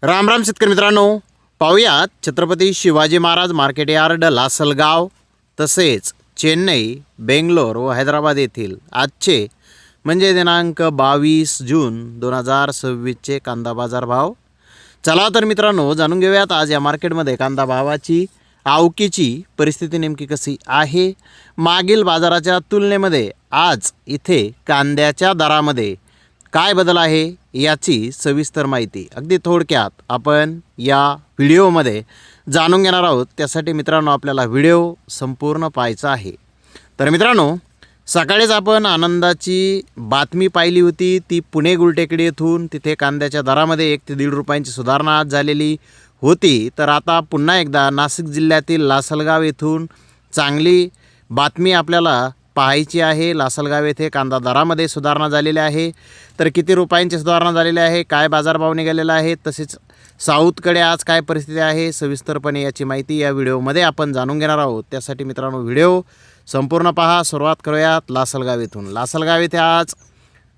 राम राम शेतकरी मित्रांनो, पाहूयात छत्रपती शिवाजी महाराज मार्केट यार्ड लासलगाव तसेच चेन्नई, बेंगलोर व हैदराबाद येथील आजचे म्हणजे दिनांक 22 जून 2026चे कांदा बाजार भाव। चला तर मित्रांनो, जाणून घेऊयात आज या मार्केटमध्ये कांदा भावाची आवकीची परिस्थिती नेमकी कशी आहे। मागील बाजाराच्या तुलनेमध्ये आज इथे कांद्याच्या दरामध्ये काय बदल आहे याची सविस्तर माहिती अगदी थोडक्यात आपण या व्हिडिओमध्ये जाणून घेणार आहोत। त्यासाठी मित्रांनो आपल्याला व्हिडिओ संपूर्ण पाहायचा आहे। तर मित्रांनो, सकाळीच आपण आनंदाची बातमी पाहिली होती, ती पुणे गुलटेकडी येथून। तिथे कांद्याच्या दरामध्ये 1 ते 1.5 रुपयांची सुधारणा आज झालेली होती। तर आता पुन्हा एकदा नाशिक जिल्ह्यातील लासलगाव येथून चांगली बातमी आपल्याला पाहायची आहे। लासलगाव येथे कांदा दरामध्ये सुधारणा झालेली आहे। तर किती रुपयांची सुधारणा झालेली आहे, काय बाजारभाव निघालेला आहे, तसेच साऊथकडे आज काय परिस्थिती आहे, सविस्तरपणे याची माहिती या व्हिडिओमध्ये आपण जाणून घेणार आहोत। त्यासाठी मित्रांनो व्हिडिओ संपूर्ण पहा। सुरुवात करूयात लासलगाव येथून। लासलगाव येथे आज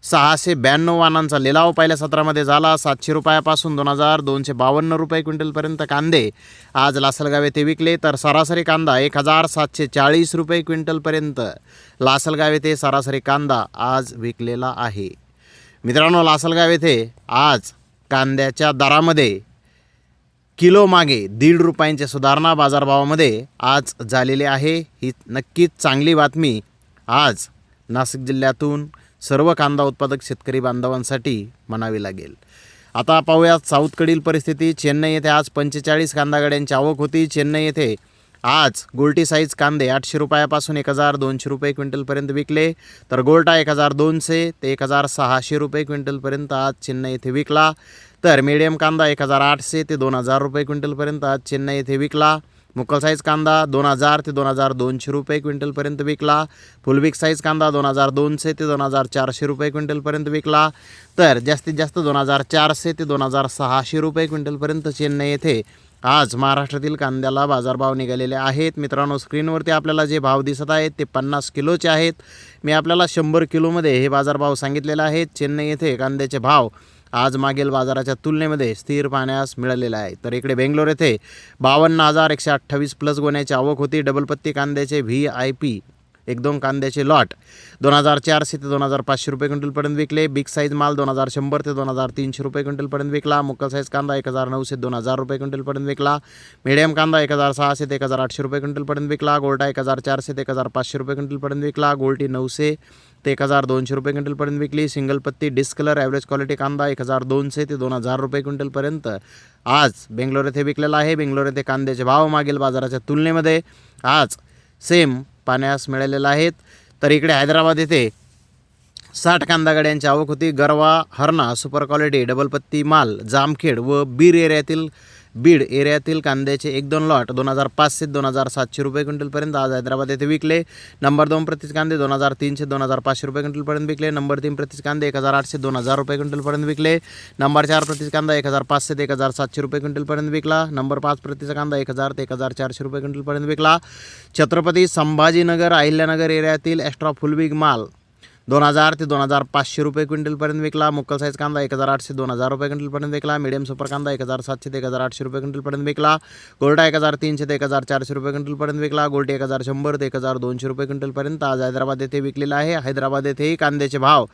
692 वाहनांचा लिलाव पहिल्या सत्रामध्ये झाला। 700 रुपयापासून 2252 रुपये क्विंटलपर्यंत कांदे आज लासलगाव येथे विकले। तर सरासरी कांदा 1740 रुपये क्विंटलपर्यंत लासलगाव येथे सरासरी कांदा आज विकलेला आहे। मित्रांनो, लासलगाव येथे आज कांद्याच्या दरामध्ये किलो मागे 1.5 रुपयांची सुधारणा बाजारभावामध्ये आज झालेली आहे। ही नक्कीच चांगली बातमी आज नाशिक जिल्ह्यातून सर्व कांदा उत्पादक शेतकरी बांधवांसाठी म्हणावी लागेल। आता पाहूयात साऊथकडील परिस्थिती। चेन्नई येथे आज 45 कांदा गाड्यांची आवक होती। चेन्नई येथे आज गोल्टी साईज कांदे 800 रुपयापासून 1200 रुपये क्विंटलपर्यंत विकले। तर गोल्टा 1200 ते 1600 रुपये क्विंटलपर्यंत आज चेन्नई येथे विकला। तर मीडियम कांदा 1800 ते 2000 रुपये क्विंटलपर्यंत आज चेन्नई येथे विकला। मुक्कल साईज कांदा 2000 ते 2200 रुपये क्विंटलपर्यंत विकला। फुल बिग साईज कांदा 2200 ते 2400 रुपये क्विंटलपर्यंत विकला। तर जास्तीत जास्त 2400 ते 2600 रुपये क्विंटलपर्यंत चेन्नई येथे आज महाराष्ट्रातील कांद्याला बाजारभाव निघालेले आहेत। मित्रांनो, स्क्रीनवरती आपल्याला जे भाव दिसत आहेत ते 50 किलोचे आहेत। मी आपल्याला 100 किलोमध्ये हे बाजारभाव सांगितलेले आहेत। चेन्नई येथे कांद्याचे भाव आज मागील बाजाराच्या तुलनेमध्ये स्थिर पाहण्यास मिळालेला आहे। तर इकडे बेंगलोर येथे 52,128 प्लस गोण्याची आवक होती। डबल पत्ती कांद्याचे VIP 1-2 कांद्याचे लॉट 2400 ते 2500 रुपये क्विंटलपर्यंत विकले। बिग साईज माल 2100 ते 2300 रुपये क्विंटलपर्यंत विकला। मुक्कल साईज कांदा 1900 ते 2000 रुपये क्विंटलपर्यंत विकला। मीडियम कांदा 1600 ते 1800 रुपये क्विंटलपर्यंत विकला। गोल्टा 1400 ते 1500 रुपये क्विंटलपर्यंत विकला। गोल्टी 900 ते 1200 रुपये क्विंटलपर्यंत विकली। सिंगल पत्ती डिस्कलर ॲव्हरेज क्वालिटी कांदा 1200 ते 2000 रुपये क्विंटलपर्यंत आज बेंगलोर येथे विकलेला आहे। बेंगलोर येथे कांद्याचे भाव मागील बाजाराच्या तुलनेमध्ये आज सेम पाहण्यास मिळालेला आहेत। तर इकडे हैदराबाद येथे 60 कांदा गाड्यांची आवक होती। गरवा, हरणा, सुपर क्वालिटी, डबल पत्ती माल, जामखेड व बीड एरियातील कांद्याचे 1-2 लॉट 2500 ते 2700 रुपये क्विंटलपर्यंत आज हैदराबाद येथे विकले। नंबर 2 प्रतीच कांदे 2300 ते 2500 रुपये क्विंटलपर्यंत विकले। नंबर 3 प्रतीच कांदे 1800 ते 2000 रुपये क्विंटलपर्यंत विकले। नंबर 4 प्रतीच कांदा 1500 ते 1700 रुपये क्विंटलपर्यंत विकला। नंबर 5 प्रतीचा कांदा 1000 ते 1400 रुपये क्विंटलपर्यंत विकला। छत्रपती संभाजीनगर अहिल्यानगर एरियातील एक्स्ट्रा फुल बिग माल 2000 ते 2500 रुपये क्विंटलपर्यंत विकला। मुक्कल साईज कांदा 1800 ते 2000 रुपये क्विंटलपर्यंत विकला। मीडियम सुपर कांदा 1700 ते 1800 रुपये क्विंटलपर्यंत विकला। गोल्टा 1300 ते 1400 रुपये क्विंटलपर्यंत विकला। गोल्टी 1100 ते 1200 रुपये क्विंटलपर्यंत आज हैदराबाद येथे विकलेला आहे। हैदराबाद येथेही कांद्याचे भाव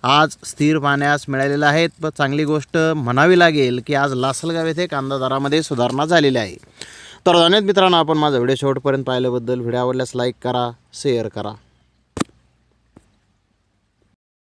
आज स्थिर पाहण्यास मिळालेले आहेत। पण चांगली गोष्ट म्हणावी लागेल की आज लासलगाव येथे कांदा दरामध्ये सुधारणा झालेली आहे। तर धन्यवाद मित्रांनो, आपण माझा व्हिडिओ शेवटपर्यंत पाहिल्याबद्दल। व्हिडिओ आवडल्यास लाईक करा, शेअर करा।